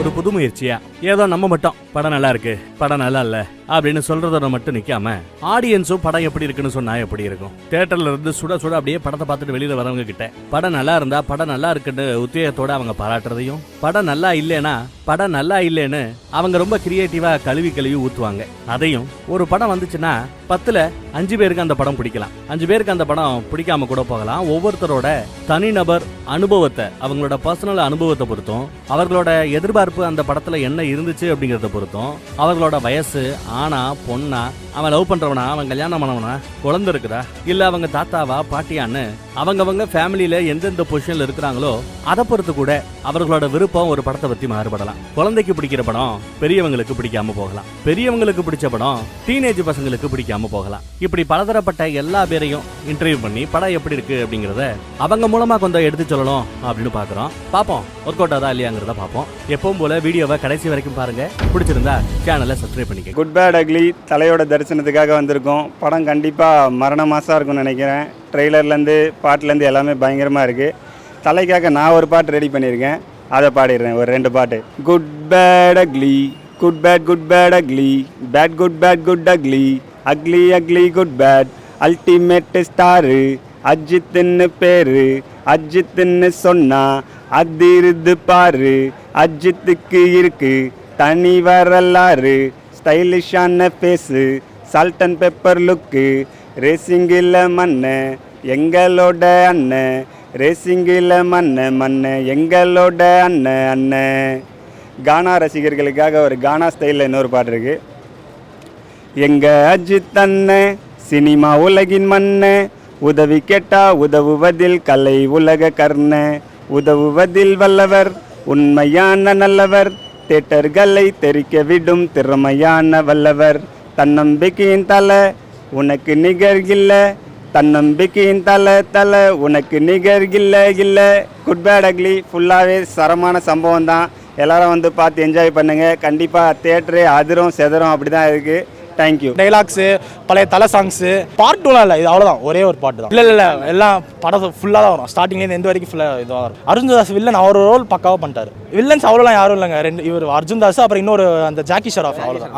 ஒரு புது முயற்சியா ஏதோ நம்ம மட்டும் படம் நல்லா இருக்கு படம் நல்லா இல்ல அப்படின்னு சொல்றதோட மட்டும் நிக்காம ஆடியன்ஸும் படம் எப்படி இருக்குன்னு சொன்னா எப்படி இருக்கும். தியேட்டர்ல இருந்து சுட சுட அப்படியே படத்தை பார்த்துட்டு வெளியில வரவங்க கிட்ட படம் நல்லா இருந்தா படம் நல்லா இருக்குன்னு உத்தியோகத்தோட அவங்க பாராட்டுறதையும், படம் நல்லா இல்லைன்னா படம் நல்லா இல்லைன்னு அவங்க ரொம்ப கிரியேட்டிவா கழுவி ஊத்துவாங்க. அதையும் ஒரு படம் வந்துச்சுன்னா 10ல் 5 பேருக்கு அந்த படம் பிடிக்கலாம், 5 பேருக்கு அந்த படம் பிடிக்காம கூட போகலாம். ஒவ்வொருத்தரோட தனிநபர் அனுபவத்தை, அவங்களோட பர்சனல் அனுபவத்தை பொறுத்தும், அவர்களோட எதிர்பார்ப்பு அந்த படத்துல என்ன இருந்துச்சு அப்படிங்கறத பொறுத்தும், அவர்களோட வயசு, ஆனா பொண்ணா, அவன் லவ் பண்றவனா, அவன் கல்யாணம் பண்ணவனா, குழந்தை இருக்குதா, இல்ல அவங்க தாத்தாவா பாட்டியான்னு அவங்கவங்க ஃபேமிலியில எந்தெந்த பொசிஷன்ல இருக்கிறாங்களோ அதை பொறுத்து கூட அவர்களோட விருப்பம் ஒரு படத்தை பத்தி மாறுபடலாம். குழந்தைக்கு பிடிக்கிற படம் பெரியவங்களுக்கு பிடிக்காம போகலாம், பெரியவங்களுக்கு பிடிச்ச படம் டீனேஜ் பசங்களுக்கு பிடிக்காம போகலாம். இப்படி பலதரப்பட்ட எல்லா பேரையும் இன்டர்வியூ பண்ணி படம் எப்படி இருக்கு அப்படிங்கறத அவங்க மூலமா கொஞ்சம் எடுத்து சொல்லணும் அப்படின்னு பாக்குறோம். பாப்போம் ஒர்க் அவுட் ஆதா இல்லையாங்கிறத பாப்போம். எப்பவும் போல வீடியோவை கடைசி வரைக்கும் பாருங்க. பிடிச்சிருந்தா சேனலை சப்ஸ்கிரைப் பண்ணிக்க. குட் பேட் அக்லி தலையோட தரிசனத்துக்காக வந்திருக்கோம். படம் கண்டிப்பாக மரண மாசம் இருக்கும்னு நினைக்கிறேன். ட்ரெய்லர்லேருந்து பாட்டுலேருந்து எல்லாமே பயங்கரமாக இருக்குது. தலைக்காக நான் ஒரு பாட்டு ரெடி பண்ணியிருக்கேன், அதை பாடிடுறேன். ஒரு 2 பாட்டு. Good bad ugly, good bad ugly, bad good ugly, ugly ugly good bad, ultimate star அஜித்துன்னு பேரு, அஜித்துன்னு சொன்னா அதிருது பாரு, அஜித்துக்கு இருக்கு தனி வரலாறு, ஸ்டைலிஷான face, salt and pepper look, ரேசிங்கில் மண்ணு எங்களோட அண்ணன், ரேசிங்கில் மண்ணு எங்களோட அண்ணன். கானா ரசிகர்களுக்காக ஒரு கானா ஸ்டைலில் இன்னொரு பாட்டு இருக்கு. எங்க அஜித் அண்ணன் சினிமா உலகின் மண்ணு, உதவி கேட்டா உதவுவதில் கலை உலக கர்ண, உதவுவதில் வல்லவர் உண்மையான நல்லவர், தேட்டர்களை தெரிக்க விடும் திறமையான வல்லவர், தன்னம்பிக்கையின் தலை உனக்கு நிகர் இல்ல, தன்னம்பிக்கையின் தலை உனக்கு நிகர் இல்ல. குட் பேட் அக்லி ஃபுல்லாகவே சரமான சம்பவம் தான். எல்லாரும் வந்து பார்த்து என்ஜாய் பண்ணுங்கள். கண்டிப்பாக தியேட்டரே அதிரும் செதறும், அப்படி தான் இருக்குது. தேங்க்யூ. டைலாக்ஸு, பழைய தலை சாங்ஸு, பார்ட் 2லாம் இல்லை, இது அவ்வளோதான், ஒரே ஒரு பாட்டு தான். இல்லை எல்லாம் படம் ஃபுல்லாக தான் வரும், ஸ்டார்டிங்லேருந்து எந்த வரைக்கும் ஃபுல்லாக இதுவாக வரும். அர்ஜுன் தாஸ் வில்லன் அவர் ரோல் பக்காவாக பண்ணிட்டார். வில்லன்ஸ் அவ்வளோலாம் யாரும் இல்லைங்க, 2 இவர் அர்ஜுன் தாஸ், அப்புறம் இன்னொரு அந்த ஜாக்கி ஷெராஃப், அவ்வளோதான்.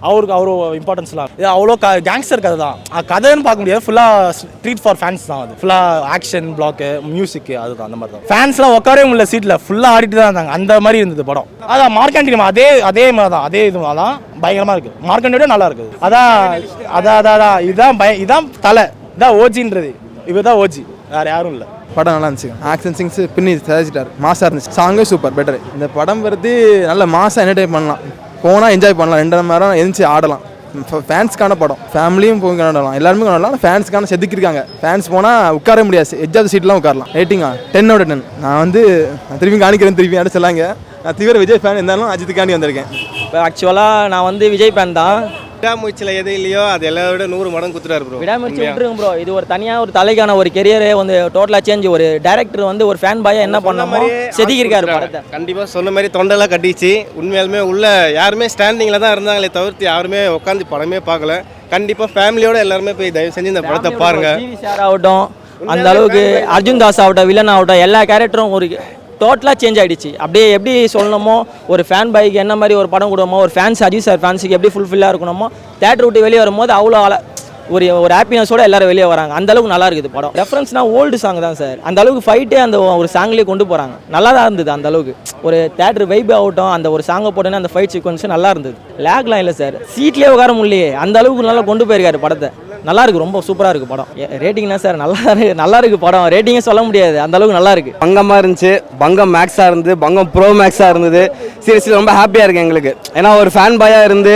அவருக்கு அவ்வளோ இம்பார்ட்டன்ஸ்லாம் இது அவ்வளோ கேங்ஸ்டர் கதை தான். கதைன்னு பார்க்க முடியாது, ஃபுல்லாக ட்ரீட் ஃபார் ஃபேன்ஸ் தான். அது ஃபுல்லாக ஆக்ஷன் பிளாக்கு, மியூசிக்கு, அதுதான் அந்த மாதிரி தான். ஃபேன்ஸ்லாம் உட்காரவே முடியல சீட்டில், ஃபுல்லாக ஆடிட்டு தான் இருந்தாங்க. அந்த மாதிரி இருந்தது படம். அதான் மார்க்கெண்டிங் அதே மாதிரி தான், அதே இது தான் பயங்கரமாக இருக்குது. மார்க்கெண்டோட நல்லா இருக்குது. இதான் தலை, இதான் ஓஜின்றது, இவர் தான் ஓஜி, வேற யாரும் இல்லை. படம் நல்லா இருந்துச்சு. ஆக்ஷன் சிங்ஸ் பின்னி தயாரிச்சிட்டார், மாசாக இருந்துச்சு. சாங்கே சூப்பர், பெட்டர். இந்த படம் வருது நல்ல மாசாக என்டர்டைன் பண்ணலாம், போனால் என்ஜாய் பண்ணலாம், 2 மணி நேரம் எழுந்துச்சு ஆடலாம். ஃபேன்ஸ்க்கான படம், ஃபேமிலியும் போய் கொண்டாடலாம், எல்லாருமே கொண்டாடலாம். ஃபேன்ஸ்க்கான செதுக்கிருக்காங்க. ஃபேன்ஸ் போனால் உட்கார முடியாது, எஜ் ஆஃப் த சீட்லாம் உட்காரலாம். ரேட்டிங்கா 10/10. நான் வந்து திரும்பி காணிக்கிறேன், திரும்பி அடிச்சு சொல்லாங்க. நான் தீவிர விஜய் ஃபேன், இருந்தாலும் அஜித்துக்காண்டி வந்திருக்கேன். இப்போ ஆக்சுவலாக நான் வந்து விஜய் ஃபேன் தான். விடாமுயற்சியில் எது இல்லையோ அது எல்லாரோட 100 மடங்கு குத்துறாரு ப்ரோ. விடாமுயற்சி விட்டுருங்க ப்ரோ. இது ஒரு தனியாக ஒரு தலைக்கான ஒரு கெரியரே வந்து டோட்டலாக சேஞ்ச். ஒரு டேரக்டர் வந்து ஒரு ஃபேன் பாயா என்ன பண்ண மாதிரி செதுக்கிருக்காரு படத்தை. கண்டிப்பாக சொன்ன மாதிரி தொண்டெல்லாம் கட்டிச்சு. உண்மையாலுமே உள்ள யாருமே ஸ்டாண்டிங்கில் தான் இருந்தாங்களே தவிர்த்து யாருமே உட்காந்து படமே பார்க்கல. கண்டிப்பாக ஃபேமிலியோட எல்லாருமே போய் தயவு செஞ்சு இந்த படத்தை பாருங்க. சார் ஆகட்டும், அந்த அளவுக்கு அர்ஜுன் தாஸ் ஆகட்டும், வில்லன் ஆகட்டும், எல்லா கேரக்டரும் ஒரு டோட்டலாக சேஞ்ச் ஆகிடுச்சு. அப்படியே எப்படி சொல்லணுமோ, ஒரு ஃபேன் பாய்க்கு என்ன மாதிரி ஒரு படம் கொடுமோ, ஒரு ஃபேன்ஸ் அஜித் சார் ஃபேன்ஸுக்கு எப்படி ஃபுல்ஃபில்லாக இருக்கணுமோ, தேட்டர் விட்டு வெளியே வரும்போது அவ்வளோ ஒரு ஹாப்பினஸோட எல்லாரும் வெளியே வராங்க. அந்த அளவுக்கு நல்லா இருக்குது படம். ரெஃபரன்ஸ்னா ஓல்டு சாங் தான் சார். அந்த அளவுக்கு ஃபைட்டே அந்த ஒரு சாங்லேயே கொண்டு போகிறாங்க. நல்லா தான் இருந்தது. அந்த அளவுக்கு ஒரு தேட்டர் வைப் ஆகட்டும், அந்த ஒரு சாங்கை போட்டோன்னே அந்த ஃபைட் சீக்வன்ஸ் நல்லா இருந்தது. லேக்லாம் இல்லை சார், சீட்லேயே உட்கார முடியலையே, அந்த அளவுக்கு நல்லா கொண்டு போயிருக்காரு படத்தை. நல்லா இருக்கு, ரொம்ப சூப்பராக இருக்குது படம். ரேட்டிங்னா சார் நல்லா இருக்கு படம். ரேட்டிங்கே சொல்ல முடியாது, அந்த அளவுக்கு நல்லா இருக்கு. பங்கமாக இருந்துச்சு, பங்கம் மேக்ஸாக இருந்தது, பங்கம் ப்ரோ மேக்ஸாக இருந்தது. சீரியஸ்லி ரொம்ப ஹாப்பியாக இருக்குது எங்களுக்கு. ஏன்னா ஒரு ஃபேன் பாயாக இருந்து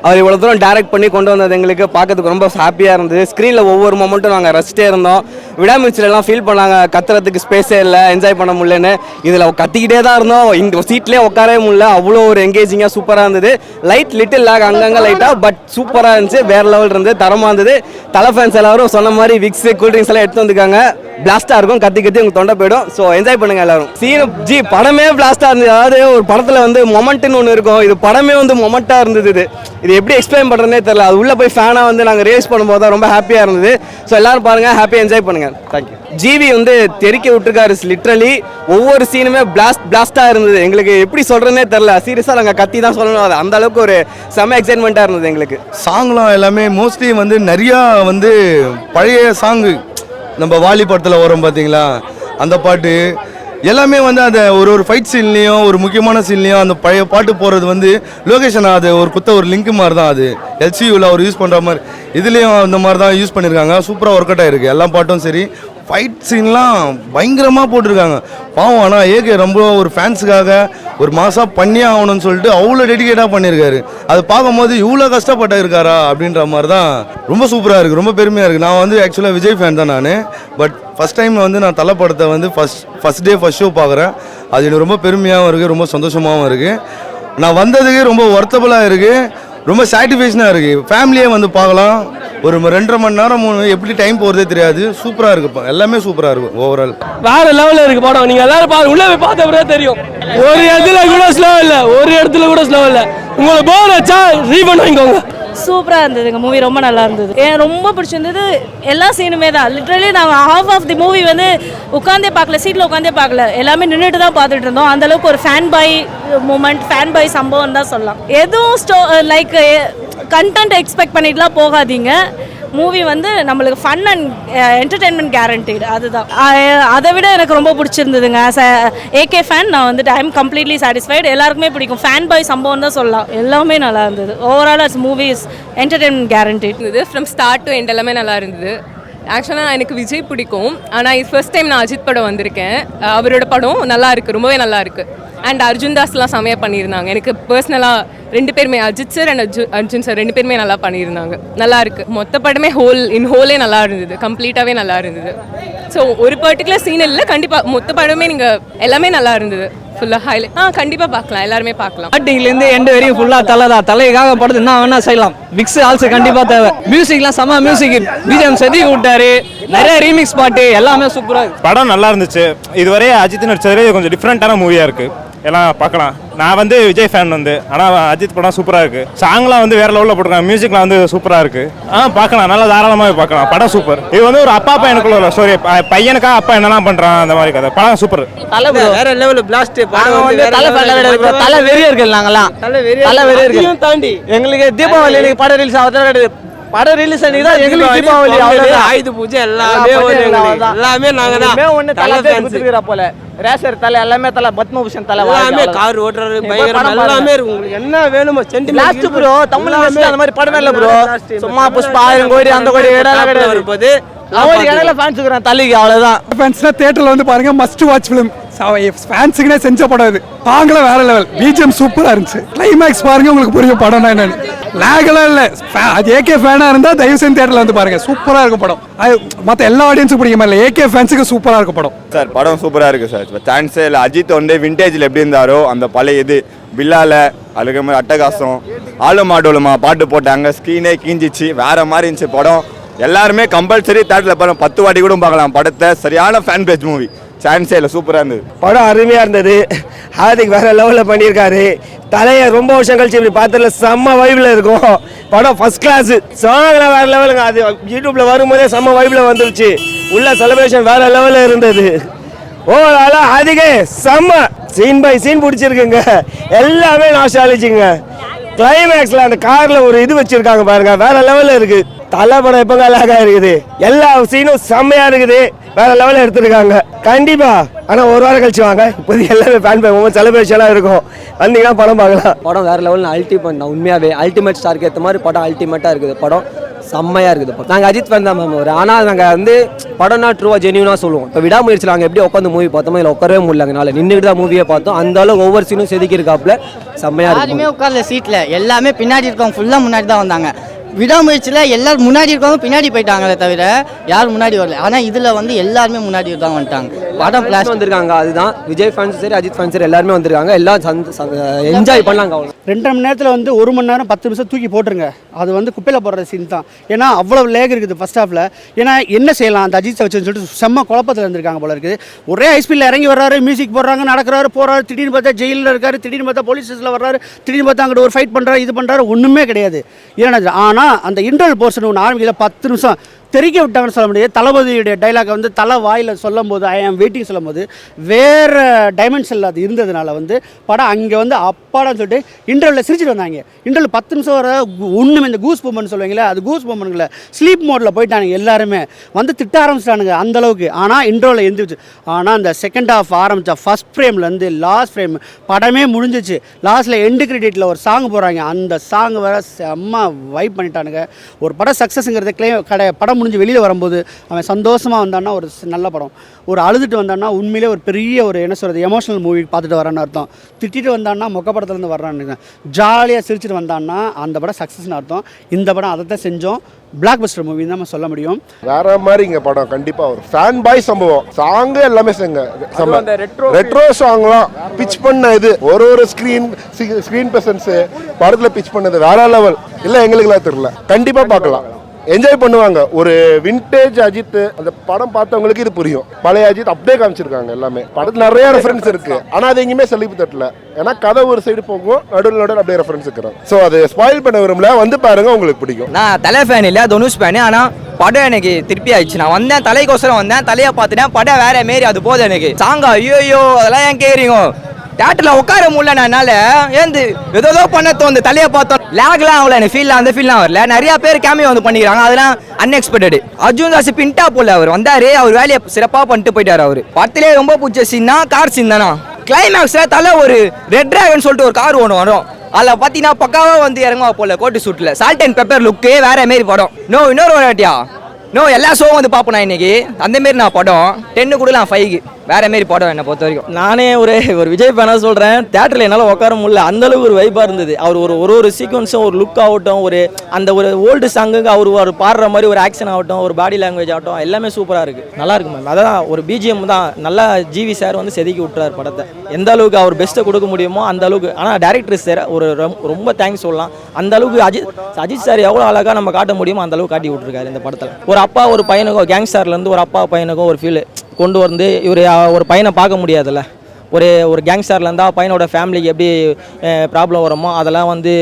அவர் இவ்வளோ தூரம் டேரக்ட் பண்ணி கொண்டு வந்தது எங்களுக்கு பார்க்கறதுக்கு ரொம்ப ஹாப்பியாக இருந்தது. ஸ்க்ரீனில் ஒவ்வொரு மொமெண்ட்டும் நாங்கள் ரசிச்சிட்டே இருந்தோம். விடாமுயற்சியிலலாம் ஃபீல் பண்ணாங்க, கத்துறதுக்கு ஸ்பேஸே இல்லை, என்ஜாய் பண்ண முடியலன்னு. இதில் கத்திக்கிட்டே தான் இருந்தோம், இந்த சீட்லேயே உட்காரவே முடியல. அவ்வளோ ஒரு எங்கேஜிங்காக சூப்பராக இருந்தது. லிட்டில் லேக் அங்கங்கே லைட்டாக, பட் சூப்பராக இருந்துச்சு, வேறு லெவல் இருந்தது, தரமாக இருந்தது. தலை ஃபேன்ஸ் எல்லாரும் சொன்ன மாதிரி விக்ஸு கூல்ட்ரிங்க்ஸ் எல்லாம் எடுத்து வந்துருக்காங்க. பிளாஸ்டாக இருக்கும், கத்தி உங்கள் தொண்டை போயிடும். ஸோ என்ஜாய் பண்ணுங்கள் எல்லாரும். படமே பிளாஸ்டாக இருந்தது. அதாவது ஒரு படத்தில் வந்து மொமெண்ட்டுன்னு ஒன்று இருக்கும், இது படமே வந்து மொமெண்ட்டாக இருந்தது. இது இது எப்படி எக்ஸ்பிளைன் பண்ணுறதுனே தெரியல. அது உள்ளே போய் ஃபேனாக வந்து நாங்கள் ரியலைஸ் பண்ணும்போது தான் ரொம்ப ஹாப்பியாக இருந்தது. ஸோ எல்லாரும் பாருங்கள், ஹாப்பியாக என்ஜாய் பண்ணுங்கள். தேங்க்யூ. ஜிவி வந்து தெறிக்க விட்டுருக்காரு. லிட்ரலி ஒவ்வொரு சீனுமே பிளாஸ்டாக இருந்தது. எங்களுக்கு எப்படி சொல்கிறதுனே தெரில. சீரியஸாக நாங்கள் கத்தி தான் சொல்லணும். அது அந்த அளவுக்கு ஒரு செம்ம எக்ஸைட்மெண்ட்டாக இருந்தது எங்களுக்கு. சாங்லாம் எல்லாமே மோஸ்ட்லி வந்து நிறையா வந்து பழைய சாங்கு நம்ம வாலி படத்தில் வரும் பார்த்தீங்களா, அந்த பாட்டு எல்லாமே வந்து அந்த ஒரு ஃபைட் சீன்லேயும் ஒரு முக்கியமான சீன்லேயும் அந்த பழைய பாட்டு போகிறது வந்து லொகேஷன் அது ஒரு லிங்க் மாதிரி தான். அது எல்சியூவில் அவர் யூஸ் பண்ணுற மாதிரி இதுலேயும் அந்த மாதிரி தான் யூஸ் பண்ணியிருக்காங்க. சூப்பராக ஒர்க் அவுட் ஆகிருக்கு எல்லா பாட்டும் சரி. ஃபைட் சீன்லாம் பயங்கரமாக போட்டிருக்காங்க. பாவம், ஆனால் ஏகே ரொம்ப ஒரு ஃபேன்ஸுக்காக ஒரு மாதம் பண்ணியே ஆகணும்னு சொல்லிட்டு அவ்வளோ டெடிகேட்டாக பண்ணியிருக்காரு. அதை பார்க்கும்போது இவ்வளோ கஷ்டப்பட்டு இருக்காரா அப்படின்ற மாதிரி தான் ரொம்ப சூப்பராக இருக்குது, ரொம்ப பெருமையாக இருக்குது. நான் வந்து ஆக்சுவலாக விஜய் ஃபேன் தான் நான். பட் ஃபஸ்ட் டைம் வந்து நான் தலை படத்தை வந்து ஃபஸ்ட் டே ஃபஸ்ட் ஷோ பார்க்குறேன். அது எனக்கு ரொம்ப பெருமையாகவும் இருக்குது, ரொம்ப சந்தோஷமாகவும் இருக்குது. நான் வந்ததுக்கு ரொம்ப ஒர்த்தபுளாக இருக்குது, ரொம்ப சாட்டிஸ்ஃபேக்ஷனாக இருக்குது. ஃபேமிலியே வந்து பார்க்கலாம். ஒரு 2.5 மணி நேரம் எப்படி டைம் போகிறதே தெரியாது. சூப்பராக இருக்குது, எல்லாமே சூப்பராக இருக்கும். ஓவரால் வேற லெவலில் இருக்குது படம். நீங்கள் எல்லாரும் பாருங்க, உள்ளே போய் பார்த்தா தெரியும். ஒரு இடத்துல கூட ஸ்லோ இல்லை. உங்களை போர் வச்சா ரீஃபண்ட் வாங்கிக்கோங்க. சூப்பராக இருந்ததுங்க மூவி, ரொம்ப நல்லா இருந்தது. ரொம்ப பிடிச்சிருந்தது எல்லா சீனுமே தான். லிட்ரலி நாங்கள் ஹாஃப் ஆஃப் தி மூவி வந்து உட்காந்தே பார்க்கல, சீட்டில் உட்காந்தே பார்க்கல, எல்லாமே நின்றுட்டு தான் பார்த்துட்டு இருந்தோம். அந்தளவுக்கு ஒரு fan boy moment, fan boy சம்பவம் தான் சொல்லலாம். எதுவும் லைக் கண்டென்ட் எக்ஸ்பெக்ட் பண்ணிட்டுலாம் போகாதீங்க. மூவி வந்து நம்மளுக்கு ஃபன் அண்ட் என்டர்டெயின்மெண்ட் கேரண்டீடு, அதுதான். அதை விட எனக்கு ரொம்ப பிடிச்சிருந்ததுங்க. ஏகே ஃபேன் நான் வந்துட்டு ஐ எம் கம்ப்ளீட்லி சாட்டிஸ்ஃபைடு. எல்லாருக்குமே பிடிக்கும். ஃபேன் பாய் சம்பவம் தான் சொல்லலாம். எல்லாமே நல்லா இருந்தது. Overall as movie is entertainment guaranteed இருந்தது. ஃப்ரம் ஸ்டார்ட் டு எண்ட் எல்லாமே நல்லா இருந்தது. ஆக்சுவலாக எனக்கு விஜய் பிடிக்கும், ஆனால் இது ஃபர்ஸ்ட் டைம் நான் அஜித் படம் வந்திருக்கேன். அவரோட படம் நல்லா இருக்குது, ரொம்பவே நல்லா இருக்குது. அண்ட் அர்ஜுன் தாஸ்லாம் செமையாக பண்ணியிருந்தாங்க. எனக்கு பர்சனலாக 2 பேருமே, Ajith sir and Arjun sir 2 பேருமே நல்லா பண்ணியிருந்தாங்க. நல்லா இருக்குது. மொத்த படமே ஹோலே நல்லா இருந்தது, கம்ப்ளீட்டாகவே நல்லா இருந்தது. ஸோ ஒரு பர்டிகுலர் சீன் இல்லை, கண்டிப்பாக மொத்த படமே நீங்கள் எல்லாமே நல்லா இருந்தது. ஃபுல்லாக ஹைலைட் கண்டிப்பாக பார்க்கலாம், எல்லாருமே பார்க்கலாம். ஸ்டார்டிங்லேருந்து எண்டு வரையும் ஃபுல்லாக தலைக்காக படத்து என்ன வேணால் செய்யலாம். மிக்ஸ் ஆல்சோ கண்டிப்பாக தேவை. மியூசிக்லாம் செம்ம மியூசிக், பிஜிஎம் செதுக்கி விட்டாரு, நிறைய ரீமிக்ஸ் பாட்டு, எல்லாமே சூப்பராக. படம் நல்லா இருந்துச்சு. இதுவரை அஜித் நடிச்சதுலேயே கொஞ்சம் டிஃப்ரெண்ட்டான மூவியாக இருக்குது, எல்லாம் பார்க்கலாம். நான் வந்து விஜய் ஃபேன் வந்து, ஆனால் அஜித் படம் சூப்பராக இருக்குது. சாங்லாம் வந்து வேறு லெவலில் போட்டிருக்காங்க, மியூசிக்லாம் வந்து சூப்பராக இருக்குது. பார்க்கலாம், நல்லா தாராளமாக பார்க்கலாம். படம் சூப்பர். இது வந்து ஒரு அப்பா பையனுக்குள்ள ஸ்டோரி, பையனுக்கா அப்பா என்னெல்லாம் பண்ணுறான் அந்த மாதிரி கதை. படம் சூப்பர். வேற லெவலில் பிளாஸ்ட். தலை வெறியர்கள் நாங்களாம், தலை வெறியர்கள் தாண்டி எங்களுக்கு தீபாவளி படம் ரிலீஸ் ஆகுது. படம் ரிலீஸ் தான் எங்களுக்கு தீபாவளி, ஆயுத பூஜை எல்லாமே நாங்க தான். தலை குத்துக்கிற போல ரேசர் தலை, எல்லாமே தலை, பத்மபூஷன் தலை, எல்லாமே கார் ஓட்டுறது எல்லாமே இருக்கு. உங்களுக்கு என்ன வேணுமோ சென்டிமெண்ட் ப்ரோ. தமிழ் அந்த மாதிரி படமே இல்லை ப்ரோ. சும்மா புஷ்பா 1000 கோடி அந்த கோடி இடம் இருப்பது ஒரு இடையில ஃபேன்ஸ் இருக்கிறேன் தலைக்கு, அவ்வளோதான். ஃபேன்ஸ்னா தியேட்டரில் வந்து பாருங்க, மஸ்ட் வாட்ச் ஃபிலிம். ஃபேன்ஸுக்குனே செஞ்ச படம் இது. தாங்களே வேற லெவல், பிஜிஎம் சூப்பராக இருந்துச்சு. கிளைமேக்ஸ் பாருங்க, உங்களுக்கு புரியும் படம்னா என்னன்னு. லேகெல்லாம் இல்லை. அது ஏகே ஃபேனாக இருந்தால் தயவு செஞ்சு தியேட்டரில் வந்து பாருங்க, சூப்பராக இருக்கும் படம். அது மற்ற எல்லா ஆடியன்ஸுக்கும் பிடிக்கும் இல்லை, ஏகே ஃபேன்ஸுக்கு சூப்பராக இருக்கும் படம். சார் படம் சூப்பராக இருக்குது சார். சான்ஸே இல்லை. அஜித் வந்து விண்டேஜில் எப்படி இருந்தாரோ அந்த பழைய இது பில்லால அதுக்கு மாதிரி அட்டகாசம், ஆளுமாடோலுமா பாட்டு போட்டாங்க, ஸ்க்ரீனே கீஞ்சிச்சு, வேற மாதிரி இருந்துச்சு படம். எல்லாருமே கம்பல்சரி தேட்டரில் பாருங்க, 10 வாட்டி கூட பார்க்கலாம் படத்தை. சரியான ஃபேன் பேஜ் மூவி, சான்ஸே இல்லை. சூப்பராக இருந்தது படம், அருமையாக இருந்தது. ஹார்திக் வேற லெவலில் பண்ணியிருக்காரு. தலையை ரொம்ப வருஷம் கழிச்சு இப்படி பார்த்ததுல செம்ம வைபில் இருக்கும். படம் ஃபர்ஸ்ட் கிளாஸ். சாங்லாம் வேற லெவலுங்க. அது யூடியூப்ல வரும்போதே செம்ம வைபில் வந்துருச்சு. உள்ள செலிப்ரேஷன் வேற லெவலில் இருந்தது. ஓவராலா ஹார்திகே செம்ம சீன் பை சீன் பிடிச்சிருக்குங்க. எல்லாமே நாஸ்டாலஜிங்க. கிளைமேக்ஸ்ல அந்த கார்ல ஒரு இது வச்சிருக்காங்க பாருங்க, வேற லெவலில் இருக்கு. தலை படம் எப்போ அழகா இருக்குது, எல்லா சீனும் செம்மையா இருக்குது, வேற லெவலில் எடுத்துருக்காங்க. கண்டிப்பா. ஆனால் ஒரு வாரம் கழிச்சு வாங்க, இப்போதைக்கு எல்லாமே ஃபேன் பை மூமெண்ட் செலிப்ரேஷனாக இருக்கும். வந்தீங்கன்னா படம் பார்க்கலாம். படம் வேற லெவலில் அல்டிமேட் தான். உண்மையாகவே அல்டிமேட் ஸ்டாருக்கு ஏற்ற மாதிரி படம் அல்டிமேட்டாக இருக்குது. படம் செம்மையாக இருக்குது. நாங்கள் அஜித் ஃபேன் தான் மேம் ஒரு. ஆனால் நாங்கள் வந்து படம்னா ட்ரூவாக ஜென்யூனாக சொல்லுவோம். இப்போ விடாமுயற்சி நாங்கள் எப்படி உட்காந்து மூவி பார்த்தோமோ இதில் உட்காரவே முடியலங்கனால நின்றுட்டு தான் மூவியை பார்த்தோம். அந்த அளவுக்கு ஒவ்வொரு சீனும் செதுக்கி இருக்காப்புல செம்மையாக இருக்கும். யாருமே உட்கார்ல சீட்டில், எல்லாமே பின்னாடி இருக்கவங்க ஃபுல்லாக முன்னாடி தான் வந்தாங்க. விடாமுயற்சியில் எல்லாரும் முன்னாடி இருக்கவங்க பின்னாடி போயிட்டாங்களே தவிர யாரும் முன்னாடி வரல. ஆனால் இதில் வந்து எல்லாருமே முன்னாடி தான் வந்துட்டாங்க. படம் பிளாஸ் வந்திருக்காங்க. அதுதான் விஜய் ஃபேன்ஸும் சரி அஜித் ஃபேன்ஸ் சரி எல்லாருமே வந்திருக்காங்க. எல்லாம் என்ஜாய் பண்ணாங்க. அவ்வளோ 2.5 மணி நேரத்தில் வந்து 1 மணி நேரம் 10 நிமிஷம் தூக்கி போட்டுருங்க. அது வந்து குப்பையில் போடுற சீன் தான். ஏன்னா அவ்வளோ லேக் இருக்குது ஃபர்ஸ்ட் ஹாஃபில். ஏன்னா என்ன செய்யலாம் அந்த அஜித் வச்சுன்னு சொல்லிட்டு செம்ம குழப்பத்தில் இருந்திருக்காங்க போல இருக்குது. ஒரே ஹைஸ்பீடில் இறங்கி வர்றாரு, மியூசிக் போடுறாங்க, நடக்கிறாரு, போகிறாரு, திடீர்னு பார்த்தா ஜெயிலில் இருக்காரு, திடீர்னு பார்த்தா போலீஸ் ஸ்டேஷனில் வர்றாரு, திடீர்னு பார்த்தா அங்கிட்ட ஒரு ஃபைட் பண்ணுறாரு, இது பண்ணுறாரு, ஒன்றுமே கிடையாது. ஏன்னா ஆனால் அந்த இன்டர்வல் போர்ஷன் ஒன்று ஆரம்பிக்கல 10 நிமிஷம் தெரிக்க விட்டாங்கன்னு சொல்ல முடியாது. தளபதியுடைய டைலாக் வந்து தலை வாயில் சொல்லும் போது ஐ ஆம் வெயிட்டிங் சொல்லும் போது வேறு டைமென்ஷனில் அது இருந்ததுனால வந்து படம் அங்கே வந்து அப்பாடான்னு சொல்லிட்டு இன்டர்வலில் சிரிச்சிட்டு வந்தாங்க. இன்டர்வல் 10 நிமிஷம் வர ஒன்றுமே இந்த கூஸ் பொம்மன் சொல்லுவீங்களே அது கூஸ் பொம்மனுங்கள ஸ்லீப் மோடில் போயிட்டானுங்க. எல்லாருமே வந்து திட்ட ஆரம்பிச்சிட்டானுங்க அந்தளவுக்கு. ஆனால் இன்டர்வலில் எழுந்திரிச்சு. ஆனால் அந்த செகண்ட் ஹாஃப் ஆரம்பித்த ஃபஸ்ட் ஃப்ரேம்லேருந்து லாஸ்ட் ஃப்ரேம் படமே முடிஞ்சிச்சு. லாஸ்ட்டில் எண்டு கிரெடிட்டில் ஒரு சாங் போடுறாங்க. அந்த சாங் வேற செம்ம வைப் பண்ணிட்டானுங்க. ஒரு படம் சக்ஸஸ்ங்கிறத படம் முடிஞ்சு வெளியில் வரும்போது அவன் சந்தோஷமாக வந்தான்னா ஒரு நல்ல படம். ஒரு அழுதுட்டு வந்தான்னா உண்மையிலே ஒரு பெரிய ஒரு என்ன சொல்கிறது எமோஷனல் மூவி பார்த்துட்டு வரான்னு அர்த்தம். திட்டிட்டு வந்தான்னா மொக்க படத்துலேருந்து வர்றான்னு ஜாலியாக சிரிச்சிட்டு வந்தான்னா அந்த படம் சக்ஸஸ்னு அர்த்தம். இந்த படம் அதை தான் செஞ்சோம். பிளாக் பஸ்டர் மூவி தான் நம்ம சொல்ல முடியும். வேற மாதிரி இங்கே படம் கண்டிப்பாக ஒரு ஃபேன் பாய் சம்பவம். சாங்கு எல்லாமே ரெட்ரோ சாங்லாம் பிச் பண்ண இது ஒரு ஸ்க்ரீன் பிரசன்ஸு படத்தில் பிச் பண்ணது வேற லெவல். இல்லை எங்களுக்குலாம் தெரியல. கண்டிப்பாக பார்க்கலாம், என்ஜாய் பண்ணுவாங்க. ஒரு விண்டேஜ் அஜித் அந்த படம் பார்த்தவங்களுக்கு இது புரியும். பழைய அஜித் அப்படியே காமிச்சிருக்காங்க. எல்லாமே படத்தில் நிறைய ரெஃபரன்ஸ் இருக்கு. ஆனால் அது எங்கேயுமே செழிப்பு தட்டல. ஏன்னா கதை ஒரு சைடு போகும், நடுவில் அப்படியே ரெஃபரன்ஸ் இருக்கிறாங்க. ஸோ அது ஸ்பாயில் பண்ண விரும்பல, வந்து பாருங்க உங்களுக்கு பிடிக்கும். நான் தலை ஃபேன் இல்லை, தனுஷ் ஃபேனு. ஆனால் படம் எனக்கு திருப்பி ஆயிடுச்சு. நான் வந்தேன் தலைக்கோசரம் வந்தேன், தலையை பார்த்துட்டேன், படம் வேற மாரி. அது போதும் எனக்கு. சாங்க ஐயோ அதெல்லாம் ஏன் கேட்குறீங்க? தேட்டரில் உட்கார முடியல. என்னால் ஏந்து ஏதோ பண்ண தோந்து தலையை பார்த்தோம். லேக்லாம் ஆகல, எனக்கு ஃபீல்லாம் அந்த ஃபீல்லாம் வரல. நிறைய பேர் கேமியோ வந்து பண்ணிக்கிறாங்க, அதெல்லாம் அன்எக்ஸ்பெக்டட். அர்ஜுன் தாஸ் பின்டா போல அவர் வந்தாரு, அவர் வேலையை சிறப்பாக பண்ணிட்டு போயிட்டார். அவர் படத்திலே ரொம்ப பிடிச்ச சீன்னா கார் சீன் தானா. கிளைமேக்ஸில் தலை ஒரு ரெட் டிராகன் சொல்லிட்டு ஒரு கார் ஒன்று வரும். அதில் பார்த்தீங்கன்னா பக்காவாக வந்து இறங்குவா போல கோட்டு சூட்டில். சால்ட் அண்ட் பெப்பர் லுக்கு வேற மாரி படம். இன்னொரு வாட்டியா எல்லா ஷோவும் வந்து பார்ப்பேன் நான் இன்னைக்கு. அந்த மாரி நான் படம் 10 கொடுக்கலாம் 5 வேற மாரி படம் என்னை பொறுத்த வரைக்கும். நானே ஒரு விஜய் ஃபேனாக சொல்கிறேன். தேட்டரில் என்னால் உட்கார முடியல, அந்தளவுக்கு ஒரு வைப்பாக இருந்தது. அவர் ஒரு சீக்வன்ஸும் ஒரு லுக் ஆகட்டும், அந்த ஒரு ஓல்டு சாங்குக்கு அவர் பாடுற மாதிரி ஒரு ஆக்ஷன் ஆகட்டும், ஒரு பாடி லாங்குவேஜ் ஆகட்டும், எல்லாமே சூப்பராக இருக்குது. நல்லா இருக்கு மேம். அதான் ஒரு பிஜிஎம் தான் நல்லா ஜிவி சார் வந்து செதுக்கி விட்டுறாரு படத்தை. எந்த அளவுக்கு அவர் பெஸ்ட்டை கொடுக்க முடியுமோ அந்த அளவுக்கு. ஆனால் டேரக்டர் சார் ரொம்ப தேங்க்ஸ் சொல்லலாம். அந்த அளவுக்கு அஜித் சார் எவ்வளோ அழகாக நம்ம காட்ட முடியுமோ அந்த அளவுக்கு காட்டி விட்டுருக்காரு இந்த படத்தில். ஒரு அப்பா ஒரு பையனுக்கும், கேங்ஸ்டார்லேருந்து ஒரு அப்பா பையனுக்கும் ஒரு ஃபீல் கொண்டு வந்து இவர் ஒரு பையனை பார்க்க முடியாதுல்ல. ஒரு கேங்ஸ்டாரில் இருந்தால் பையனோட ஃபேமிலிக்கு எப்படி ப்ராப்ளம் வருமோ அதெல்லாம் வந்து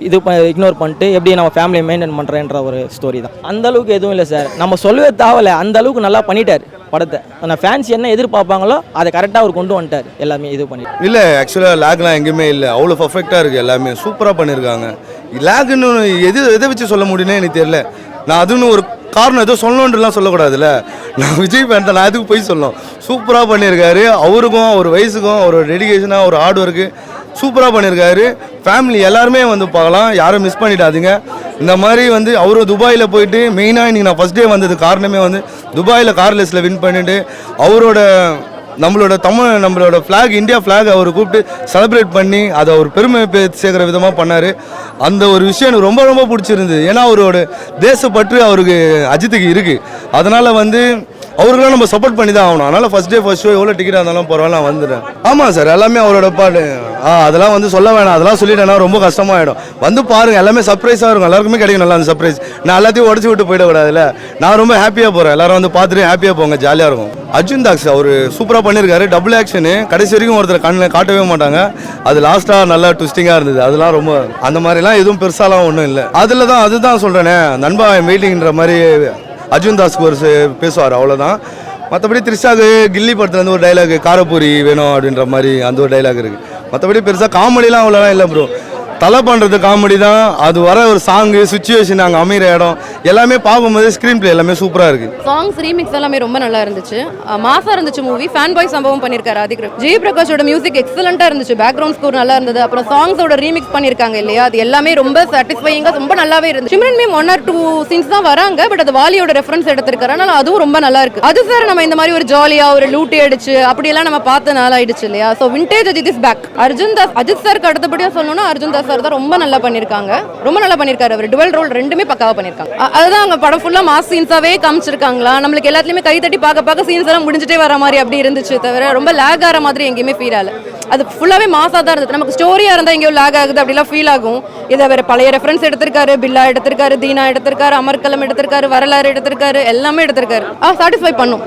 இது இக்னோர் பண்ணிட்டு எப்படி நம்ம ஃபேமிலியை மெயின்டைன் பண்ணுறேன்ற ஒரு ஸ்டோரி தான். அந்தளவுக்கு எதுவும் இல்லை சார், நம்ம சொல்லவே தேவையில்லை. அந்தளவுக்கு நல்லா பண்ணிட்டார் படத்தை. அந்த ஃபேன்ஸ் என்ன எதிர்பார்ப்பாங்களோ அதை கரெக்டாக அவர் கொண்டு வந்துட்டார். எல்லாமே இது பண்ணி இல்லை ஆக்சுவலாக லேக்லாம் எங்கேயுமே இல்லை. அவ்வளோ பர்ஃபெக்டாக இருக்குது. எல்லாமே சூப்பராக பண்ணியிருக்காங்க. லேக்னு எதை வச்சு சொல்ல முடியும்னே எனக்கு தெரியல. நான் அதுன்னு ஒரு காரணம் ஏதோ சொல்லணுன்றலாம் சொல்லக்கூடாதுல்ல. நான் விஜய் ஃபேன் தான், நான் அதுக்கு போய் சொல்லணும். சூப்பராக பண்ணியிருக்காரு. அவருக்கும் ஒரு வயசுக்கும் ஒரு டெடிகேஷனாக ஒரு ஹார்ட் ஒர்க்கு சூப்பராக பண்ணியிருக்காரு. ஃபேமிலி எல்லாருமே வந்து பார்க்கலாம், யாரும் மிஸ் பண்ணிடாதீங்க. இந்த மாதிரி வந்து அவரும் துபாயில் போயிட்டு மெயினாக இன்றைக்கி நான் ஃபஸ்ட் டே வந்தது காரணமே வந்து துபாயில் கார்லெஸில் வின் பண்ணிவிட்டு அவரோட நம்மளோட ஃப்ளாக் இந்தியா ஃப்ளாக் அவர் கூப்பிட்டு செலிப்ரேட் பண்ணி அதை அவர் பெருமை சேர்க்குற விதமாக பண்ணார். அந்த ஒரு விஷயம் எனக்கு ரொம்ப ரொம்ப பிடிச்சிருந்தது. ஏன்னா அவரோட தேசப்பற்று அவருக்கு அஜித்துக்கு இருக்குது. அதனால் வந்து அவருக்கெல்லாம் நம்ம சப்போர்ட் பண்ணி தான் ஆகணும். அதனால் ஃபஸ்ட் ஷோ எவ்வளோ டிக்கெட்டாக இருந்தாலும் பரவாயில்ல நான் வந்துடுறேன். ஆமாம் சார், எல்லாமே அவரோட பாட்டு. அதெல்லாம் வந்து சொல்ல வேணாம், அதெல்லாம் சொல்லிட்டேன்னா ரொம்ப கஷ்டமாயிடும். வந்து பாருங்கள், எல்லாமே சர்ப்ரைஸாக இருக்கும். எல்லாருக்குமே கிடைக்கும் நல்லா அந்த சர்ப்ரைஸ். நான் எல்லாத்தையும் உடச்சி விட்டு போயிடக்கூடாதுல்ல. நான் ரொம்ப ஹாப்பியாக போகிறேன். எல்லாரும் வந்து பார்த்துட்டு ஹாப்பியாக போங்க, ஜாலியாக இருக்கும். அர்ஜுன் தாஸ் அவர் சூப்பராக பண்ணியிருக்காரு. டபுள் ஆக்ஷனு கடைசி வரைக்கும் ஒருத்தர் கண்ணில் காட்டவே மாட்டாங்க. அது லாஸ்ட்டாக நல்லா ட்விஸ்டிங்காக இருந்தது. அதெல்லாம் ரொம்ப அந்த மாதிரிலாம் எதுவும் பெருசாலாம் ஒன்றும் இல்லை. அதுதான் சொல்கிறேனே, நண்பா வெயிட்டிங்கிற மாதிரி அர்ஜுன் தாஸ்க்கு ஒரு பேசுவார், அவ்வளோதான். மற்றபடி த்ரிஷாக்கு கில்லி படத்துலேருந்து ஒரு டைலாக் காரப்பூரி வேணும் அப்படின்ற மாதிரி அந்த ஒரு டைலாக் இருக்குது. மற்றபடி பெருசாக காமெடிலாம் அவ்வளோலாம் இல்லை ப்ரோ. தலை பண்ணுறது காமெடி தான். அது வர ஒரு சாங்கு சுச்சுவேஷன் அங்கே அமைகிற இடம் எல்லாமே பார்க்கும்போது ஸ்க்ரீன் பிளே எல்லாமே சூப்பராக இருக்குது. சாங்ஸ் ரீமிக்ஸ் எல்லாமே ரொம்ப நல்லா இருந்துச்சு. மாசாக இருந்துச்சு மூவி. ஃபேன் பாய் சம்பவம் பண்ணியிருக்காரு ஆதித்யா. ஜெய் பிரகாஷோட மியூசிக் எக்ஸலண்ட்டாக இருந்துச்சு. பேக்ரவுண்ட் ஸ்கோர் நல்லா இருந்தது. அப்புறம் சாங்ஸோட ரீமிக்ஸ் பண்ணியிருக்காங்க இல்லையா, அது எல்லாமே ரொம்ப சாட்டிஸ்ஃபையிங்காக ரொம்ப நல்லாவே இருந்துச்சு. சிம்ரன் மேம் 1 or 2 சீன்ஸ் தான் வராங்க, பட் அது வாலியோட ரெஃபரன்ஸ் எடுத்திருக்காரு. அதனால அதுவும் ரொம்ப நல்லா இருக்கு. அது சார் நம்ம இந்த மாதிரி ஒரு ஜாலியாக ஒரு லூட்டி அடிச்சு அப்படியெல்லாம் நம்ம பார்த்த நாள் ஆயிடுச்சு இல்லையா. So vintage Ajith is back. Ajith சாருக்கு அடுத்தபடியாக சொல்லணும்னா அர்ஜுன் தாஸ் சார் தான் ரொம்ப நல்லா பண்ணியிருக்காங்க, ரொம்ப நல்லா பண்ணியிருக்காரு. அவர் டுவல் ரோல் ரெண்டுமே பக்காவாக பண்ணியிருக்காங்க. அதுதான் அங்கே படம் ஃபுல்லாக மாஸ் சீன்ஸாகவே காமிச்சிருக்காங்களா, நம்மளுக்கு எல்லாத்துலேயுமே கை தட்டி பார்க்க சீன்ஸ் எல்லாம் முடிஞ்சிட்டே வர மாதிரி அப்படி இருந்துச்சு தவிர ரொம்ப லேக் ஆகிற மாதிரி எங்கேயுமே ஃபீல் ஆகல. அது ஃபுல்லாகவே மாசாக தான் இருந்தது. நமக்கு ஸ்டோரியாக இருந்தால் எங்கேயோ லேக் ஆகுது அப்படிலாம் ஃபீல் ஆகும். இதை வேறு பழைய ரெஃபரன்ஸ் எடுத்திருக்காரு, பில்லா எடுத்திருக்காரு, தீனா எடுத்திருக்காரு, அமர்கலம் எடுத்திருக்காரு, வரலாறு எடுத்திருக்காரு, எல்லாமே எடுத்திருக்காரு. சாட்டிஸ்ஃபை பண்ணும்.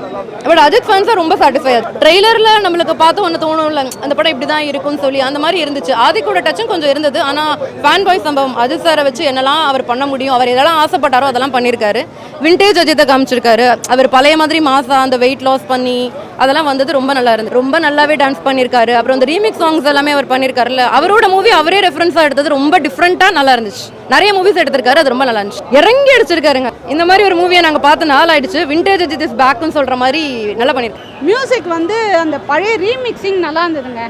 பட் அஜித் ஃபேன்ஸாக ரொம்ப சாட்டிஸ்ஃபை ஆகுது. ட்ரெய்லரில் நம்மளுக்கு பார்த்து ஒன்று தோணும்ல, அந்த படம் இப்படி தான் இருக்கும்னு சொல்லி அந்த மாதிரி இருந்துச்சு. ஆதிக்கோட டச்சும் கொஞ்சம் இருந்தது. ஆனால் ஃபேன் பாய் சம்பவம் அஜித் சாரை வச்சு என்னெல்லாம் அவர் பண்ண முடியும், அவர் எதெல்லாம் ஆசைப்பட்டாரோ அதெல்லாம் பண்ணியிருக்காரு. விண்டேஜ் அஜித்தை காமிச்சிருக்காரு. அவர் பழைய மாதிரி மாசா அந்த வெயிட் லாஸ் பண்ணி அதெல்லாம் வந்தது ரொம்ப நல்லா இருந்தது. ரொம்ப நல்லாவே டான்ஸ் பண்ணியிருக்காரு. அப்புறம் அந்த ரீமிக்ஸ் சாங்ஸ் எல்லாமே அவர் பண்ணியிருக்காருல்ல, அவரோட மூவி அவரே ரெஃபரன்ஸாக எடுத்தது ரொம்ப டிஃப்ரெண்ட்டாக நல்லா இருந்துச்சு. நிறைய மூவிஸ் எடுத்திருக்காரு, அது ரொம்ப நல்லா இருந்துச்சு. இறங்கி அடிச்சிருக்காருங்க. இந்த மாதிரி ஒரு மூவியை நாங்கள் பார்த்து நாள் ஆயிடுச்சு. விண்டேஜ் அஜித் இஸ் பேக்னு சொல்கிற மாதிரி நல்லா பண்ணியிருக்காரு. மியூசிக் வந்து அந்த பழைய ரீமிக்ஸிங் நல்லா இருந்ததுங்க.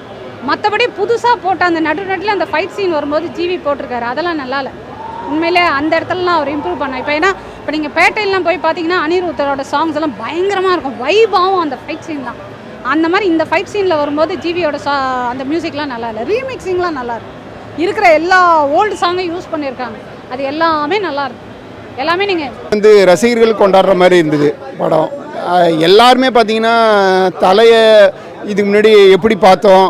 மற்றபடி புதுசாக போட்ட அந்த நடுநட்டில் அந்த ஃபைட் சீன் வரும்போது ஜிவி போட்டிருக்காரு, அதெல்லாம் நல்லா இல்லை. உண்மையிலே அந்த இடத்துலலாம் அவர் இம்ப்ரூவ் பண்ண. இப்போ நீங்கள் பேட்டையெல்லாம் போய் பார்த்தீங்கன்னா அனிருத்தரோட சாங்ஸ் எல்லாம் பயங்கரமாக இருக்கும், வைபாவும் அந்த ஃபைட் சீன் தான். அந்த மாதிரி இந்த ஃபைட் சீனில் வரும்போது ஜிவியோட அந்த மியூசிக்லாம் நல்லா இல்லை. ரீமிக்ஸிங்லாம் நல்லா இருக்கும். இருக்கிற எல்லா ஓல்டு சாங்கையும் யூஸ் பண்ணியிருக்காங்க, அது எல்லாமே நல்லா இருக்கும். எல்லாமே நீங்கள் வந்து ரசிகர்கள் கொண்டாடுற மாதிரி இருந்தது படம். எல்லாருமே பார்த்தீங்கன்னா தலையை இதுக்கு முன்னாடி எப்படி பார்த்தோம்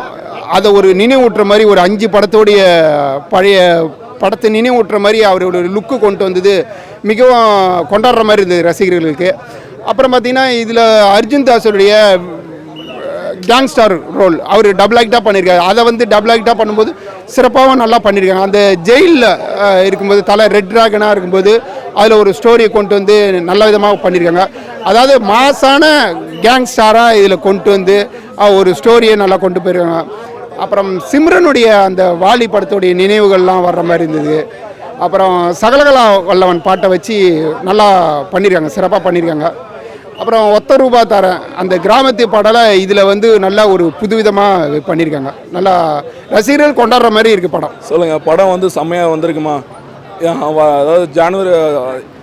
அதை ஒரு நினைவூட்டுற மாதிரி ஒரு 5 படத்தோடைய பழைய படத்தை நினைவூட்டுற மாதிரி அவரோட லுக்கு கொண்டு வந்தது மிகவும் கொண்டாடுற மாதிரி இருந்தது ரசிகர்களுக்கு. அப்புறம் பார்த்திங்கன்னா இதில் அர்ஜுன் தாஸோடைய கேங்ஸ்டார் ரோல் அவர் டபுள் ஆக்டாக பண்ணியிருக்காரு. அதை வந்து டபுள் ஆக்டாக பண்ணும்போது சிறப்பாகவும் நல்லா பண்ணியிருக்காங்க. அந்த ஜெயிலில் இருக்கும்போது தலை ரெட் ட்ராகனாக இருக்கும்போது அதில் ஒரு ஸ்டோரியை கொண்டு வந்து நல்ல விதமாக பண்ணியிருக்காங்க. அதாவது மாசான கேங்ஸ்டாராக இதில் கொண்டு வந்து ஒரு ஸ்டோரியை நல்லா கொண்டு போயிருக்காங்க. அப்புறம் சிம்ரனுடைய அந்த வாலி படத்துடைய நினைவுகள்லாம் வர்ற மாதிரி இருந்தது. அப்புறம் சகலகலா வல்லவன் பாட்டை வச்சு நல்லா பண்ணியிருக்காங்க, சிறப்பாக பண்ணியிருக்காங்க. அப்புறம் ஒத்த ரூபா தரேன் அந்த கிராமத்து பாடலை இதில் வந்து நல்லா ஒரு புதுவிதமாக பண்ணியிருக்காங்க. நல்லா ரசிகர்கள் கொண்டாடுற மாதிரி இருக்குது படம். சொல்லுங்கள், படம் வந்து செம்மையாக வந்திருக்குமா? அதாவது ஜனவரி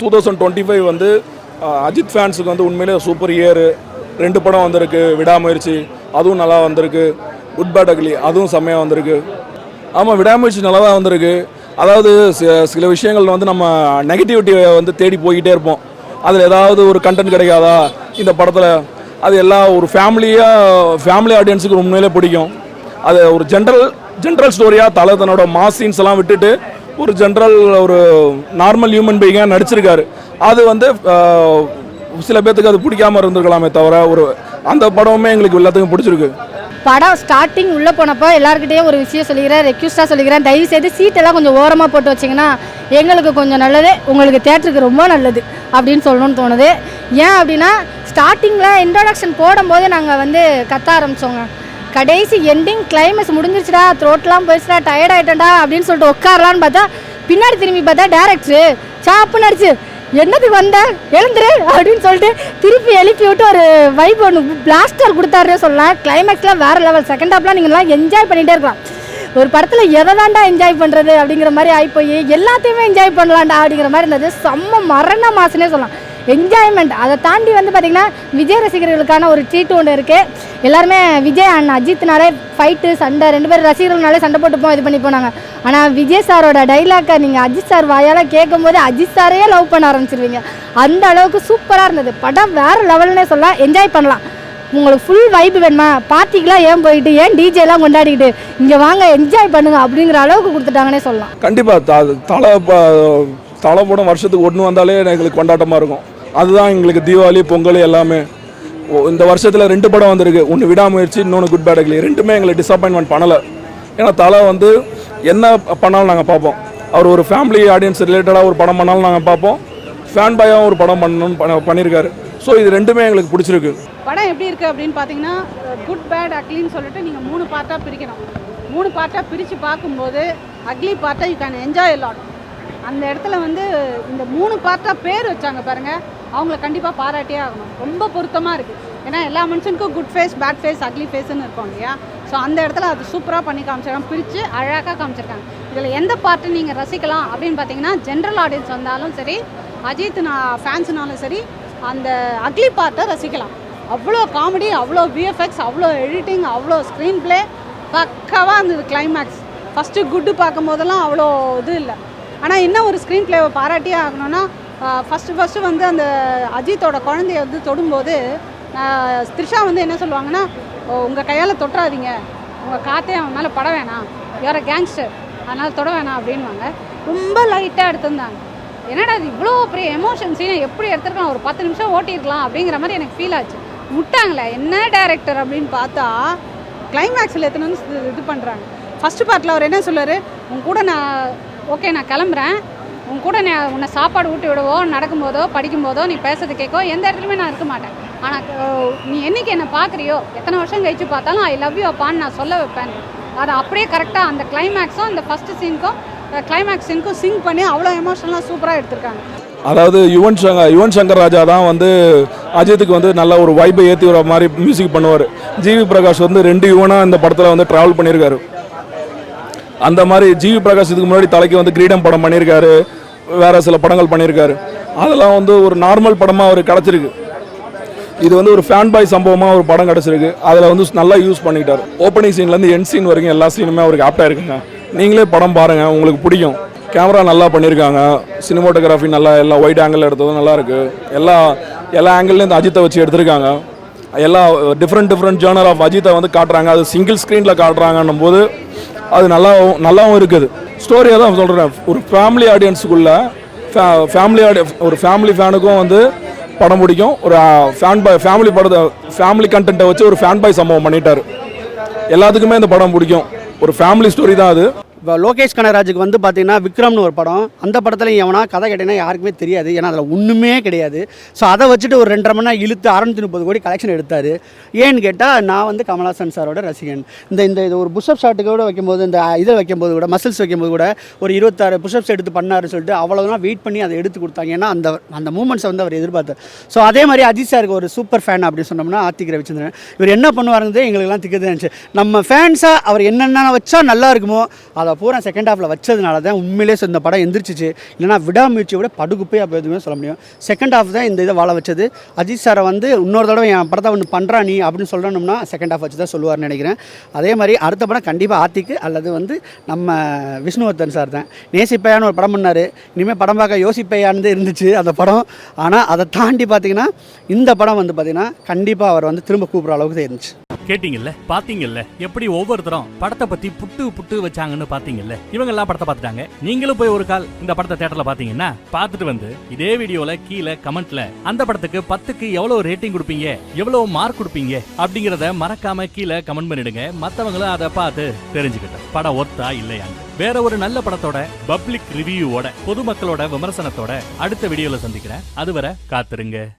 2025 வந்து அஜித் ஃபேன்ஸுக்கு வந்து உண்மையிலே சூப்பர் இயர். 2 படம் வந்திருக்கு, விடாமுயற்சி அதுவும் நல்லா வந்திருக்கு, குட் பேட் அக்லி அதுவும் செம்மையாக வந்திருக்கு. ஆமாம், விடாமுயற்சி நல்லா தான் வந்திருக்கு. அதாவது சில விஷயங்கள் வந்து நம்ம நெகட்டிவிட்டியை வந்து தேடி போய்கிட்டே இருப்போம். அதில் ஏதாவது ஒரு கண்டென்ட் கிடைக்காதா இந்த படத்தில்? அது எல்லாம் ஒரு ஃபேமிலி ஆடியன்ஸுக்கு உண்மையிலே பிடிக்கும். அது ஒரு ஜென்ரல் ஸ்டோரியாக தலை தன்னோட மாஸ் சீன்ஸ் எல்லாம் விட்டுட்டு ஒரு ஒரு நார்மல் ஹியூமன் பீயிங்காக நடிச்சிருக்காரு. அது வந்து சில பேர்த்துக்கு அது பிடிக்காமல் இருந்திருக்கலாமே தவிர அந்த படமுமே எங்களுக்கு எல்லாத்துக்கும் பிடிச்சிருக்கு. படம் ஸ்டார்டிங் உள்ளே போனப்போ எல்லாருக்கிட்டேயும் ஒரு விஷயம் சொல்லிக்கிறேன், ரெக்யூஸ்டாக சொல்லிக்கிறேன், தயவுசெய்து சீட்டெல்லாம் கொஞ்சம் ஓரமாக போட்டு வச்சிங்கன்னா எங்களுக்கு கொஞ்சம் நல்லது, உங்களுக்கு தேட்டருக்கு ரொம்ப நல்லது அப்படின்னு சொல்லணும்னு தோணுது. ஏன் அப்படின்னா ஸ்டார்டிங்கில் இன்ட்ரோடக்ஷன் போடும்போது நாங்கள் வந்து கத்த ஆரம்பித்தோங்க. கடைசி எண்டிங் கிளைமேக்ஸ் முடிஞ்சிருச்சுடா, த்ரோட்லாம் போயிடுச்சுடா, டயர்ட் ஆகிட்டேன்டா அப்படின்னு சொல்லிட்டு உட்காரலான்னு பார்த்தா பின்னாடி திரும்பி பார்த்தா டேரக்டரு சாப்புன்னு அடிச்சு என்னதுக்கு வந்த எழுந்துரு அப்படின்னு சொல்லிட்டு திருப்பி எழுப்பி விட்டு ஒரு வைப் ஒன்று பிளாஸ்டர் கொடுத்தாருன்னே சொல்லலாம். கிளைமேக்ஸ்லாம் வேறு லெவல். செகண்ட் ஹாப்லாம் நீங்கள்லாம் என்ஜாய் பண்ணிகிட்டே இருக்கலாம். ஒரு படத்தில் எதை தாண்டா என்ஜாய் பண்ணுறது அப்படிங்கிற மாதிரி ஆகிப்போய் எல்லாத்தையுமே என்ஜாய் பண்ணலாம்டா அப்படிங்கிற மாதிரி இருந்தது. செம்ம மரண மாசுனே சொல்லலாம். என்ஜாய்மெண்ட். அதை தாண்டி வந்து பார்த்திங்கன்னா விஜய் ரசிகர்களுக்கான ஒரு ட்ரீட் ஒன்று இருக்குது. எல்லாருமே விஜய் அண்ட் அஜித்னாலே ஃபைட்டு சண்டை 2 பேரும் ரசிகர்கள்னாலே சண்டை போட்டுப்போம், இது பண்ணி போனாங்க. ஆனால் விஜய் சாரோட டைலாக்கை நீங்கள் அஜித் சார் வாயால் கேட்கும்போது அஜித் சாரையே லவ் பண்ண ஆரம்பிச்சிருவீங்க. அந்த அளவுக்கு சூப்பராக இருந்தது படம். வேறு லெவல்னே சொல்லலாம். என்ஜாய் பண்ணலாம். உங்களுக்கு ஃபுல் வைப் வேணுமா, பார்ட்டிக்கெலாம் ஏன் போயிட்டு ஏன் டிஜேலாம் கொண்டாடிக்கிட்டு இங்கே வாங்க என்ஜாய் பண்ணுங்க அப்படிங்கிற அளவுக்கு கொடுத்துட்டாங்கன்னே சொல்லலாம். கண்டிப்பாக தலை படம் வருஷத்துக்கு ஒன்று வந்தாலே எங்களுக்கு கொண்டாட்டமாக இருக்கும். அதுதான் எங்களுக்கு தீபாவளி பொங்கல் எல்லாமே. இந்த வருஷத்தில் 2 படம் வந்திருக்கு, ஒன்று விடாமுயற்சி, இன்னொன்று குட் பேட் அக்லி. 2மே எங்களுக்கு டிசப்பாயின்மெண்ட் பண்ணலை. ஏன்னா தலை வந்து என்ன பண்ணாலும் நாங்கள் பார்ப்போம். அவர் ஒரு ஃபேமிலி ஆடியன்ஸ் ரிலேட்டடாக ஒரு படம் பண்ணாலும் நாங்கள் பார்ப்போம். ஃபேன் பாயாக ஒரு படம் பண்ணியிருக்காரு. ஸோ இது 2மே எங்களுக்கு பிடிச்சிருக்கு. படம் எப்படி இருக்குது அப்படின்னு பார்த்தீங்கன்னா குட் பேட் அக்லின்னு சொல்லிட்டு நீங்கள் 3 பார்ட்டாக பிரிக்கணும். 3 பார்ட்டாக பிரித்து பார்க்கும்போது அக்லி பார்ட்டை you can enjoy a lot. அந்த இடத்துல வந்து இந்த 3 பார்ட்டாக பேர் வச்சாங்க பாருங்கள், அவங்கள கண்டிப்பாக பாராட்டியே ஆகணும். ரொம்ப பொருத்தமாக இருக்குது. ஏன்னா எல்லா மனுஷனுக்கும் good face, bad face, ugly ஃபேஸ்ன்னு இருக்கும் இல்லையா? ஸோ அந்த இடத்துல அது சூப்பராக பண்ணி காமிச்சிருக்காங்க, பிரித்து அழகாக காமிச்சிருக்காங்க. இதில் எந்த பார்ட்டு நீங்கள் ரசிக்கலாம் அப்படின்னு பார்த்தீங்கன்னா ஜென்ரல் ஆடியன்ஸ் வந்தாலும் சரி, அஜித் ஃபேன்ஸ்னாலும் சரி, அந்த அக்லி பார்ட்டை ரசிக்கலாம். அவ்வளோ காமெடி, அவ்வளோ விஎஃப்எக்ஸ், அவ்வளோ எடிட்டிங், அவ்வளோ ஸ்க்ரீன் பிளே பக்காவாக இருந்தது. கிளைமேக்ஸ் ஃபஸ்ட்டு குட்டு பார்க்கும்போதெல்லாம் அவ்வளோ இது இல்லை. ஆனால் என்ன ஒரு ஸ்க்ரீன் ப்ளேவை பாராட்டியே ஆகணும்னா ஃபஸ்ட்டு வந்து அந்த அஜித்தோட குழந்தைய வந்து தொடும்போது த்ரிஷா வந்து என்ன சொல்லுவாங்கன்னா, உங்கள் கையால் தொட்டுறாதீங்க, உங்கள் காற்றே அவன் மேலே பட வேணாம், யார கேங்ஸ்டர், அதனால் தொட வேணாம் அப்படின்வாங்க. ரொம்ப லைட்டாக எடுத்திருந்தாங்க. என்னடா இது இவ்வளோ பெரிய எமோஷன் சீனை எப்படி எடுத்துருக்கலாம், ஒரு 10 நிமிஷம் ஓட்டியிருக்கலாம் அப்படிங்கிற மாதிரி எனக்கு ஃபீல் ஆச்சு. முட்டாங்களே என்ன டேரக்டர் அப்படின்னு பார்த்தா கிளைமேக்ஸில் எத்தனை வந்து இது பண்ணுறாங்க. ஃபஸ்ட்டு பார்ட்டில் அவர் என்ன சொல்லுவார், உன் கூட நான் ஓகே நான் கிளம்புறேன், உன் கூட நான் உன்னை சாப்பாடு ஊட்டி விடவோ, நடக்கும்போதோ படிக்கும்போதோ நீ பேசுறது கேட்கோ எந்த இடத்துலையுமே நான் இருக்க மாட்டேன், ஆனால் நீ என்றைக்கு என்னை பார்க்குறியோ எத்தனை வருஷம் கழிச்சு பார்த்தாலும் ஐ லவ் யூ அப்பான்னு நான் சொல்ல வைப்பேன். அதை அப்படியே கரெக்டாக அந்த கிளைமேக்ஸும் அந்த ஃபஸ்ட்டு சீனுக்கும் கிளைமேக்ஸ் சீனுக்கும் சிங்க் பண்ணி அவ்வளோ எமோஷனலாக சூப்பராக எடுத்திருக்காங்க. அதாவது யுவன் சங்கர் ராஜா தான் வந்து அஜித்துக்கு வந்து நல்ல ஒரு வைப்பை ஏற்றி வர மாதிரி மியூசிக் பண்ணுவார். ஜிவி பிரகாஷ் வந்து 2 யுவனாக இந்த படத்தில் வந்து ட்ராவல் பண்ணியிருக்காரு. அந்த மாதிரி ஜிவி பிரகாஷ் இதுக்கு முன்னாடி தலைக்கு வந்து கிரீடம் படம் பண்ணியிருக்காரு, வேறு சில படங்கள் பண்ணியிருக்காரு. அதெல்லாம் வந்து ஒரு நார்மல் படமாக அவர் கிடச்சிருக்கு. இது வந்து ஒரு ஃபேன் பாய் சம்பவமாக ஒரு படம் கிடச்சிருக்கு. அதில் வந்து நல்லா யூஸ் பண்ணிக்கிட்டார். ஓப்பனிங் சீன்லேருந்து எண்ட் சீன் வரைக்கும் எல்லா சீனுமே அவருக்கு ஆப்டாக இருக்குங்க. நீங்களே படம் பாருங்கள், உங்களுக்கு பிடிக்கும். கேமரா நல்லா பண்ணியிருக்காங்க, சினிமோட்டோகிராஃபி நல்லா, எல்லாம் ஒயிட் ஆங்கிள் எடுத்ததும் நல்லா இருக்குது. எல்லா ஆங்கிள்லேயும் இந்த அஜித்தை வச்சு எடுத்திருக்காங்க. எல்லா டிஃப்ரெண்ட் ஜேர்னர் ஆஃப் அஜித்தை வந்து காட்டுறாங்க. அது சிங்கிள் ஸ்க்ரீனில் காட்டுறாங்கன்னும் போது அது நல்லாவும் இருக்குது. ஸ்டோரியாக தான் சொல்கிறேன். ஒரு ஃபேமிலி ஆடியன்ஸுக்குள்ள ஒரு ஃபேமிலி ஃபேனுக்கும் வந்து படம் பிடிக்கும். ஒரு ஃபேமிலி கண்டென்ட்டை வச்சு ஒரு ஃபேன் பாய் சம்பவம் பண்ணிட்டார். எல்லாத்துக்குமே இந்த படம் பிடிக்கும். ஒரு ஃபேமிலி ஸ்டோரி தான் அது. இப்போ லோகேஷ் கனகராஜுக்கு வந்து பார்த்தீங்கன்னா விக்ரம்னு ஒரு படம், அந்த படத்தில் எவனா கதை கேட்டீங்கன்னா யாருக்குமே தெரியாது, ஏன்னா அதில் ஒன்றுமே கிடையாது. ஸோ அதை வச்சுட்டு ஒரு 2.5 மணி நேரம் இழுத்து 630 கோடி கலெக்ஷன் எடுத்தார். ஏன்னு கேட்டால் நான் வந்து கமல்ஹாசன் சாரோட ரசிகன். இது ஒரு புஷ்அப் ஷாட்டுக்கு கூட வைக்கும்போது, இந்த இதை வைக்கும்போது கூட, மசில்ஸ் வைக்கும்போது கூட ஒரு 26 புஷ்அப்ஸ் எடுத்து பண்ணாருன்னு சொல்லிட்டு அவ்வளோதான் வெயிட் பண்ணி அதை எடுத்து கொடுத்தாங்க. ஏன்னா அந்த மூமெண்ட்ஸை வந்து அவர் எதிர்பார்த்தார். ஸோ அதே மாதிரி அஜித் சாருக்கு ஒரு சூப்பர் ஃபேன் அப்படின்னு சொன்னோம்னா ஆர்த்திக் ரவிச்சந்திரன். இவர் என்ன பண்ணுவாருங்கிறது எங்களுக்கெல்லாம் திக்கது இருந்துச்சு. நம்ம ஃபேன்ஸாக அவர் என்னென்ன வச்சா நல்லா இருக்குமோ அதை பூரா செகண்ட் ஹாஃபில் வச்சதுனால தான் உண்மையிலே இந்த படம் எந்திரிச்சிச்சு. இல்லைனா விடாமுயற்சியோட படுகுப்பையாக போயதுமே சொல்ல முடியும். செகண்ட் ஹாஃப் தான் இந்த இதை வாழ வச்சது. அஜித் சாரை வந்து இன்னொரு தடவை என் படத்தை ஒன்று பண்ணுறா நீ அப்படின்னு சொல்லணும்னா செகண்ட் ஹாஃப் வச்சு தான் சொல்லுவார்னு நினைக்கிறேன். அதே மாதிரி அடுத்த படம் கண்டிப்பாக ஆர்த்திக்கு அல்லது வந்து நம்ம விஷ்ணுவர்தன் சார் தான். நேசிப்பையான்னு ஒரு படம் பண்ணார். இனிமேல் படம் பார்க்க யோசிப்பையான்னு இருந்துச்சு அந்த படம். ஆனால் அதை தாண்டி பார்த்தீங்கன்னா இந்த படம் வந்து பார்த்தீங்கன்னா கண்டிப்பாக அவர் வந்து திரும்ப கூப்பிட்ற அளவுக்கு தான் இருந்துச்சு. கேட்டீங்கல்ல, பாத்தீங்கல்ல எப்படி ஒவ்வொருத்தரும் படத்தை பத்தி புட்டு வச்சாங்கன்னு பாத்தீங்கல்ல. இவங்க எல்லாம் படத்தை பார்த்துட்டாங்க. நீங்களும் போய் ஒரு கால் இந்த படத்தை தியேட்டர்ல பாத்தீங்கன்னா பார்த்துட்டு வந்து இதே வீடியோல கீழே கமெண்ட்ல அந்த படத்துக்கு 10க்கு எவ்வளவு ரேட்டிங் கொடுப்பீங்க, எவ்வளவு மார்க் கொடுப்பீங்க அப்படிங்கறத மறக்காம கீழே கமெண்ட் பண்ணிடுங்க. மத்தவங்களும் அதை பார்த்து தெரிஞ்சுக்கிட்டோம் படம் ஒர்த்தா இல்லையாங்க. வேற ஒரு நல்ல படத்தோட பப்ளிக் ரிவ்யூவோட பொதுமக்களோட விமர்சனத்தோட அடுத்த வீடியோல சந்திக்கிறேன். அதுவரை காத்துருங்க.